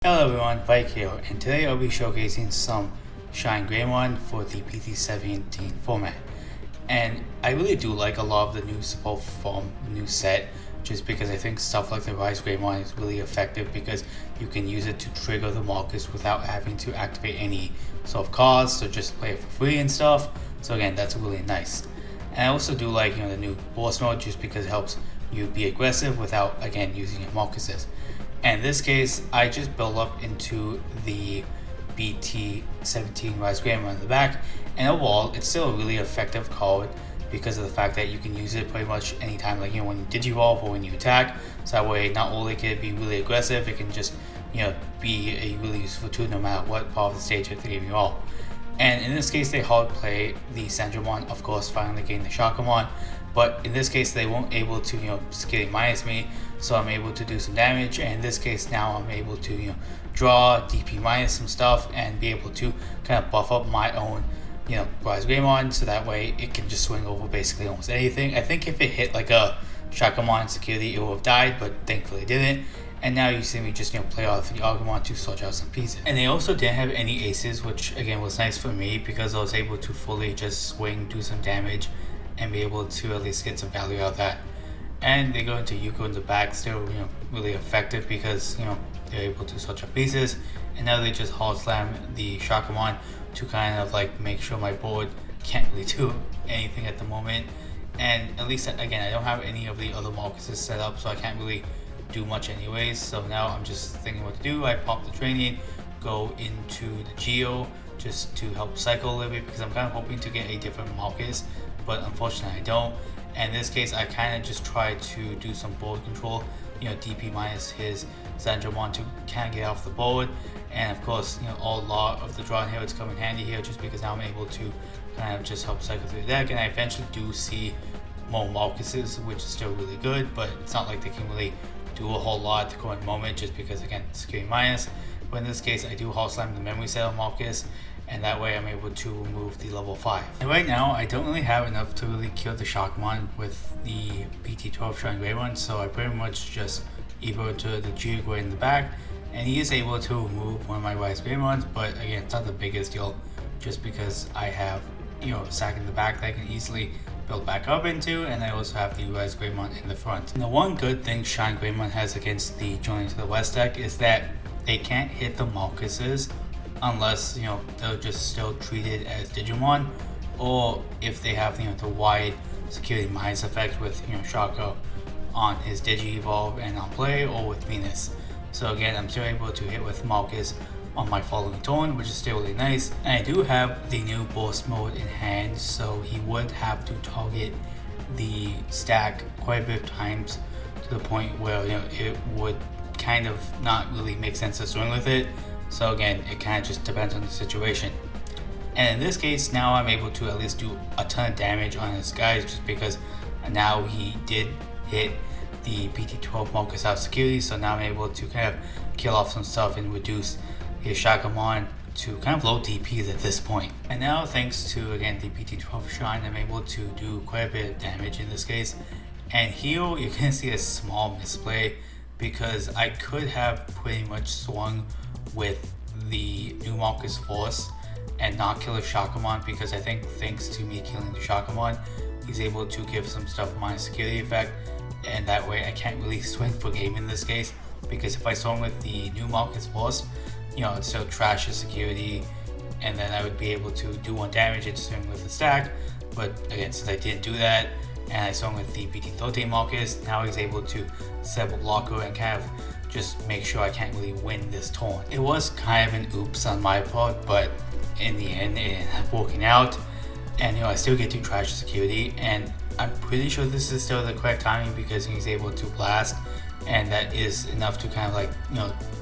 Hello everyone, Vike here, and today I'll be showcasing some ShineGreymon for the BT17 format. And I really do like a lot of the new support from the new set, just because I think stuff like the Rise Greymon is really effective because you can use it to trigger the markers without having to activate any sort of cost, or just play it for free and stuff. So again, that's really nice. And I also do like the new boss mode, just because it helps you be aggressive without again using your markers. And in this case, I just built up into the BT17 Rise Greymon in the back, and overall, it's still a really effective card because of the fact that you can use it pretty much anytime, like when you digivolve or when you attack. So that way, not only can it be really aggressive, it can just be a really useful tool no matter what part of the stage you're giving you all. And in this case, they hard play the ShowCase, of course, finally getting the Shakamon. But in this case, they weren't able to, skilling minus me, so I'm able to do some damage. And in this case, now I'm able to, draw, DP minus some stuff, and be able to kind of buff up my own, Rise Greymon, so that way it can just swing over basically almost anything. I think if it hit like a Shakamon security, it would have died, but thankfully it didn't. And now you see me just play off the Agumon to sort out some pieces. And they also didn't have any aces, which again was nice for me because I was able to fully just swing, do some damage, and be able to at least get some value out of that. And they go into Yuko in the back, still really effective because they're able to switch up pieces. And now they just hard slam the Shakamon to kind of like make sure my board can't really do anything at the moment. And at least again, I don't have any of the other markers set up, so I can't really do much anyways. So now I'm just thinking what to do. I pop the training, go into the Geo just to help cycle a little bit because I'm kind of hoping to get a different markers, but unfortunately I don't. And in this case, I kind of just try to do some board control, DP minus his Zanjomon to kind of get off the board. And of course, a lot of the draw here, it's come in handy here just because now I'm able to kind of just help cycle through the deck. And I eventually do see more Marcuses, which is still really good, but it's not like they can really do a whole lot at the current moment just because again, securing minus. But in this case, I do hard slam the memory set of Marcus, and that way I'm able to remove the level 5. And right now, I don't really have enough to really kill the Shakamon with the BT12 ShineGreymon, so I pretty much just evo to the DCGO in the back, and he is able to remove one of my Rise Greymons, but again, it's not the biggest deal just because I have a sack in the back that I can easily build back up into, and I also have the Rise Greymon in the front. And the one good thing ShineGreymon has against the Journey to the West deck is that they can't hit the Marcuses unless they're just still treated as Digimon, or if they have the wide security minus effect with Shaka on his Digi Evolve and on play, or with Venus. So again, I'm still able to hit with Marcus on my following turn, which is still really nice. And I do have the new boss mode in hand, so he would have to target the stack quite a bit of times to the point where it would kind of not really make sense to swing with it. So again, it kind of just depends on the situation. And in this case, now I'm able to at least do a ton of damage on his guys just because now he did hit the BT12 Marcus out security. So now I'm able to kind of kill off some stuff and reduce his Shakamon to kind of low DPs at this point. And now thanks to again the BT12 Shine, I'm able to do quite a bit of damage in this case. And here you can see a small misplay because I could have pretty much swung with the new Marcus Force and not kill a Shakamon, because I think thanks to me killing the Shakamon, he's able to give some stuff my security effect, and that way I can't really swing for game in this case, because if I swung with the new Marcus Force, it still trashes security, and then I would be able to do 1 damage and swing with the stack. But again, since I didn't do that, and I swung with the BT13 Marcus, now he's able to set up a blocker and kind of just make sure I can't really win this turn. It was kind of an oops on my part, but in the end it ended up working out, and I still get to trash security, and I'm pretty sure this is still the correct timing because he's able to blast, and that is enough to kind of like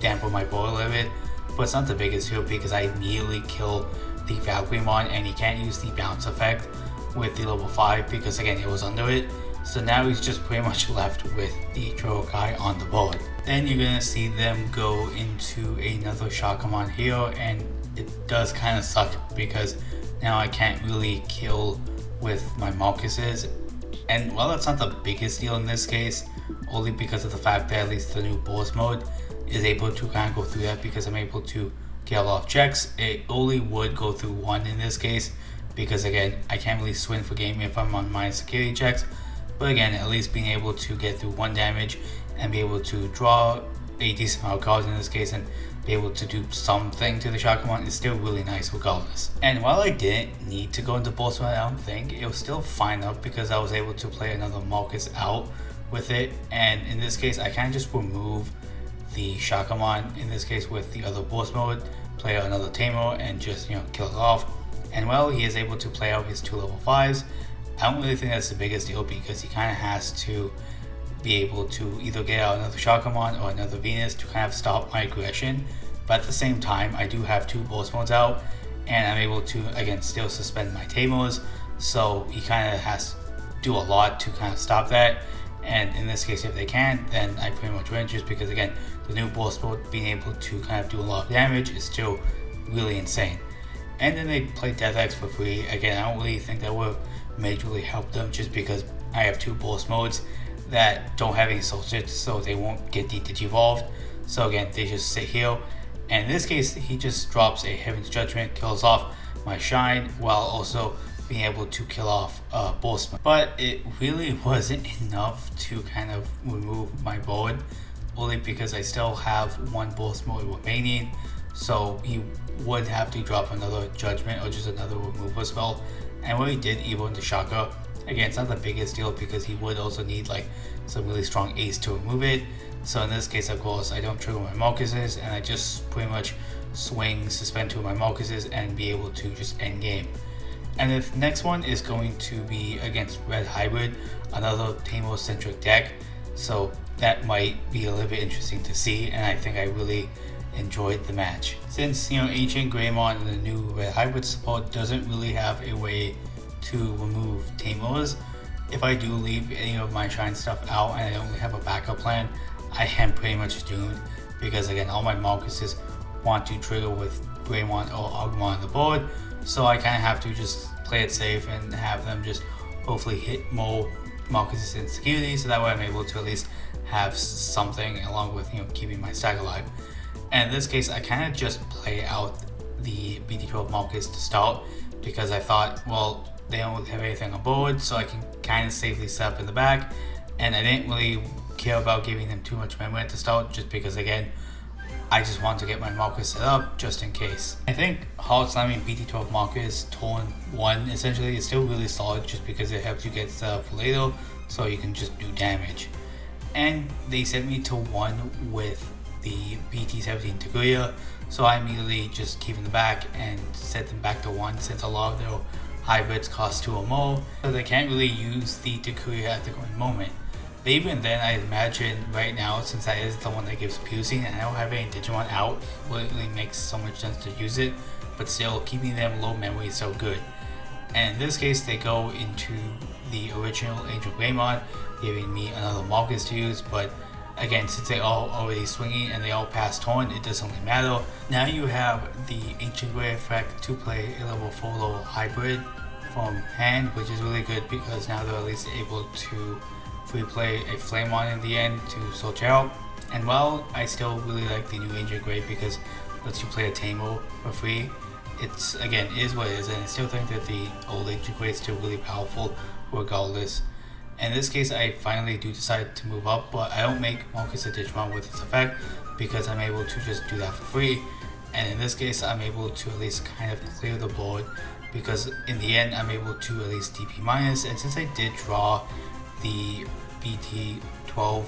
dampen my board a little bit. But it's not the biggest deal because I immediately kill the Valkyriemon, and he can't use the bounce effect with the level 5 because again it was under it. So now he's just pretty much left with the Trokai on the board. Then you're gonna see them go into another Shakamon here, and it does kind of suck because now I can't really kill with my Marcuses. And while that's not the biggest deal in this case, only because of the fact that at least the new boss mode is able to kind of go through that because I'm able to get a lot of checks. It only would go through one in this case because again, I can't really swing for game if I'm on my security checks. But again, at least being able to get through one damage and be able to draw a decent amount of cards in this case and be able to do something to the Shakamon is still really nice regardless. And while I didn't need to go into boss mode, I don't think, it was still fine enough because I was able to play another Marcus out with it. And in this case, I kind of just remove the Shakamon, in this case with the other boss mode, play out another Tamer and just, kill it off. And while he is able to play out his 2 level 5s, I don't really think that's the biggest deal because he kind of has to be able to either get out another Shakamon or another Venus to kind of stop my aggression. But at the same time, I do have 2 boss modes out and I'm able to, again, still suspend my Tamers. So he kind of has to do a lot to kind of stop that. And in this case, if they can, then I pretty much win just because, again, the new boss mode being able to kind of do a lot of damage is still really insane. And then they play Death X for free. Again, I don't really think that would majorly help them just because I have 2 boss modes that don't have any soul shit, so they won't get Digivolved. So again, they just sit here. And in this case, he just drops a Heaven's Judgment, kills off my Shine while also being able to kill off Bossman. But it really wasn't enough to kind of remove my board, only because I still have 1 boss mode remaining. So he would have to drop another Judgment or just another removal spell. And what he did, even into Shaka, again, it's not the biggest deal because he would also need like some really strong ace to remove it. So in this case, of course, I don't trigger my Marcuses and I just pretty much swing, suspend 2 of my Marcuses and be able to just end game. And the next one is going to be against Red Hybrid, another Tamer-centric deck. So that might be a little bit interesting to see, and I think I really enjoyed the match. Since, Ancient Greymon and the new Red Hybrid support doesn't really have a way to remove Tamers, if I do leave any of my Shine stuff out and I only have a backup plan, I am pretty much doomed because, again, all my Marcuses want to trigger with Greymon or Agumon on the board. So I kind of have to just play it safe and have them just hopefully hit more Marcuses in security, so that way I'm able to at least have something along with keeping my stack alive. And in this case, I kind of just play out the BT12 Marcus to start because I thought, well, they don't have anything on board, so I can kind of safely set up in the back. And I didn't really care about giving them too much memory at the start just because, again, I just want to get my Marcus set up just in case. I think hard slamming BT12 Marcus turn 1 essentially is still really solid just because it helps you get set up for later so you can just do damage. And they sent me to 1 with the BT17 Taguya, so I immediately just keep in the back and set them back to 1 since a lot of their hybrids cost 2 or more, so they can't really use the Taguya at the current moment. But even then, I imagine right now, since that is the one that gives piercing and I don't have any Digimon out, it really makes so much sense to use it, but still keeping them low memory is so good. And in this case, they go into the original Ancient Greymon, giving me another Marcus to use, but again, since they all already swinging and they all pass turn, it doesn't really matter. Now you have the Ancient Grey effect to play a level 4 low hybrid from hand, which is really good because now they're at least able to free play a Flamemon in the end to search out. And while I still really like the new Ancient Grey because it lets you play a Tamer for free, it's, again, is what it is, and I still think that the old Ancient Grey is still really powerful regardless. In this case, I finally do decide to move up, but I don't make Marcus a Digimon with its effect because I'm able to just do that for free. And in this case, I'm able to at least kind of clear the board because in the end, I'm able to at least DP minus. And since I did draw the BT12,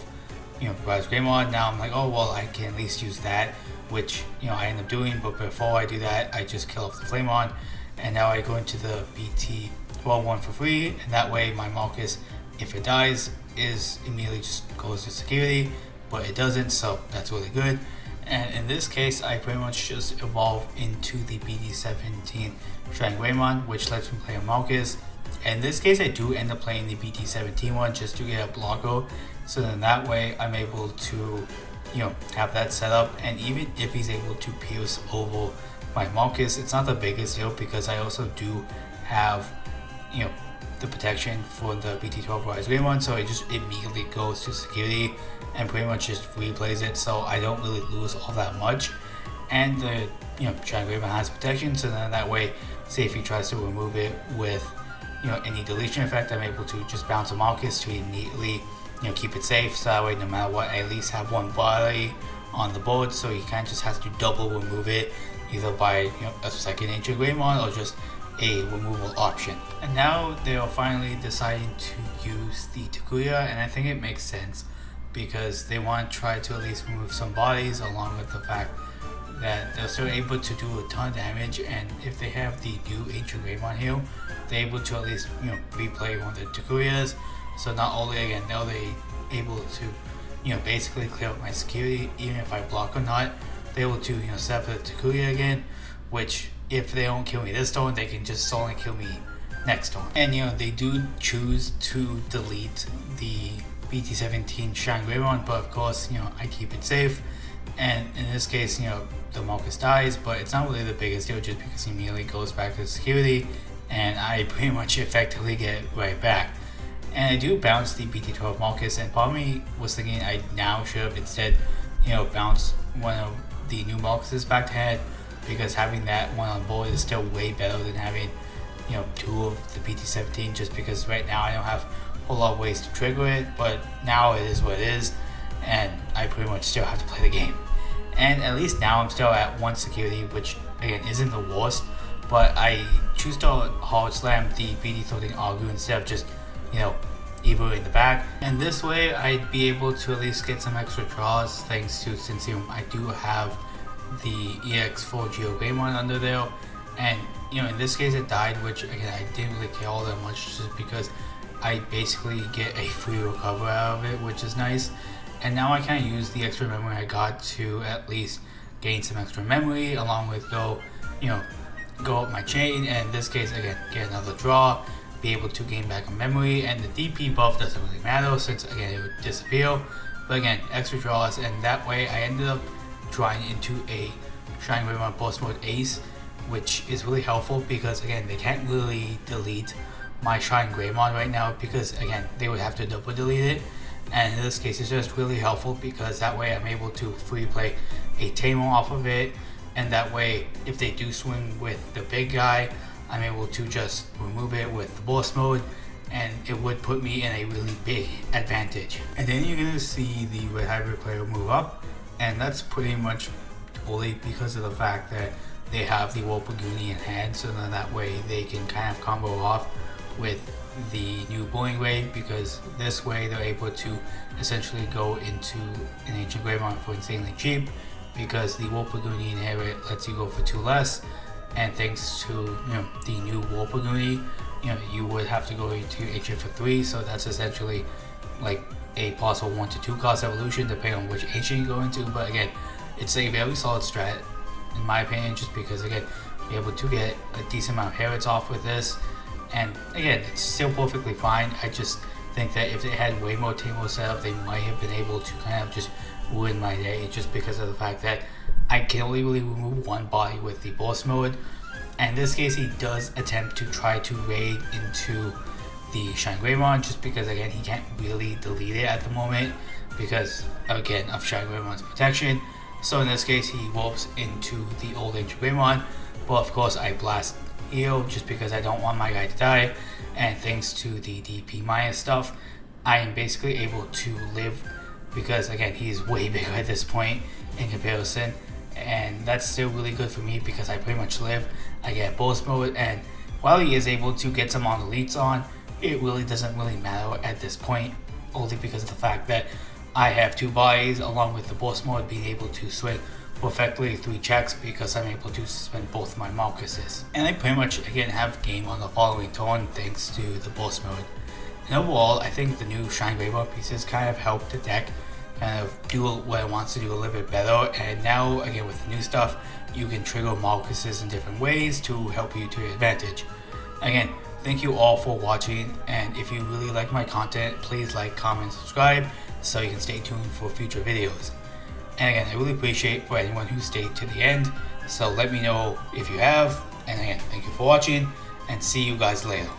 Rise Greymon, now I'm like, oh well, I can at least use that, which I end up doing. But before I do that, I just kill off the Flamemon, and now I go into the BT12 one for free, and that way my Marcus, if it dies, is immediately just goes to security, but it doesn't, so that's really good. And in this case, I pretty much just evolve into the BT17 ShineGreymon, which lets me play a Marcus. And in this case, I do end up playing the BT17 one just to get a blocker, so then that way I'm able to, have that set up. And even if he's able to pierce over my Marcus, it's not the biggest deal because I also do have, the protection for the BT12 ShineGreymon, so it just immediately goes to security and pretty much just replays it, so I don't really lose all that much. And the ShineGreymon has protection, so then that way, say if he tries to remove it with any deletion effect, I'm able to just bounce a Marcus to immediately keep it safe, so that way no matter what, I at least have one body on the board, so he kind of just has to double remove it, either by a second ShineGreymon or just a removal option. And now they are finally deciding to use the Takuya, and I think it makes sense because they want to try to at least remove some bodies, along with the fact that they're still able to do a ton of damage, and if they have the new ShineGreymon heal, they're able to at least replay one of the Takuyas. So not only again now they able to basically clear up my security, even if I block or not, they're able to set up the Takuya again, which if they don't kill me this turn, they can just solely kill me next turn. And they do choose to delete the BT17 ShineGreymon, but of course I keep it safe, and in this case the Marcus dies, but it's not really the biggest deal just because he immediately goes back to security and I pretty much effectively get right back. And I do bounce the BT12 Marcus, and part of me was thinking I now should have instead bounce one of the new Marcuses back to head, because having that one on board is still way better than having two of the BT17, just because right now I don't have a whole lot of ways to trigger it, but now it is what it is and I pretty much still have to play the game. And at least now I'm still at 1 security, which again isn't the worst, but I choose to hard slam the BT13 Argu instead of just either in the back, and this way I'd be able to at least get some extra draws, thanks to since I do have the EX4 ShineGreymon under there. And in this case it died, which again I didn't really care all that much, just because I basically get a free recover out of it, which is nice. And now I kind of use the extra memory I got to at least gain some extra memory, along with go up my chain, and in this case again get another draw, be able to gain back a memory, and the DP buff doesn't really matter since again it would disappear, but again extra draws, and that way I ended up drawing into a ShineGreymon Boss Mode Ace, which is really helpful because again they can't really delete my ShineGreymon right now because again they would have to double delete it. And in this case it's just really helpful because that way I'm able to free play a Tamer off of it, and that way if they do swing with the big guy, I'm able to just remove it with the boss mode, and it would put me in a really big advantage. And then you're gonna see the red hybrid player move up, and that's pretty much totally because of the fact that they have the Wopaguni in hand, so then that way they can kind of combo off with the new Bullying Raid, because this way they're able to essentially go into an ShineGreymon for insanely cheap, because the Wopaguni inherit lets you go for 2 less, and thanks to the new Wopaguni, you would have to go into HF for 3, so that's essentially like a possible 1 to 2 cost evolution depending on which HF you go into. But again, it's a very solid strat in my opinion, just because again you're able to get a decent amount of herits off with this, and again it's still perfectly fine. I just think that if they had way more Tamers set up, they might have been able to kind of just ruin my day, just because of the fact that I can only really remove 1 body with the boss mode. And in this case he does attempt to try to raid into the ShineGreymon, just because again he can't really delete it at the moment because again of ShineGreymon's protection. So in this case he warps into the old ShineGreymon, but of course I blast heal just because I don't want my guy to die, and thanks to the DP minus stuff I am basically able to live, because again he's way bigger at this point in comparison, and that's still really good for me because I pretty much live. I get boss mode, and while he is able to get some on elites on, it really doesn't really matter at this point, only because of the fact that I have 2 bodies, along with the boss mode being able to swing perfectly 3 checks because I'm able to suspend both my Marcuses. And I pretty much again have game on the following turn thanks to the boss mode. And overall I think the new ShineGreymon pieces kind of help the deck kind of do what it wants to do a little bit better, and now again with the new stuff you can trigger Marcuses in different ways to help you to your advantage. Again, thank you all for watching, and if you really like my content, please like, comment, subscribe so you can stay tuned for future videos. And again, I really appreciate for anyone who stayed to the end, so let me know if you have. And again, thank you for watching, and see you guys later.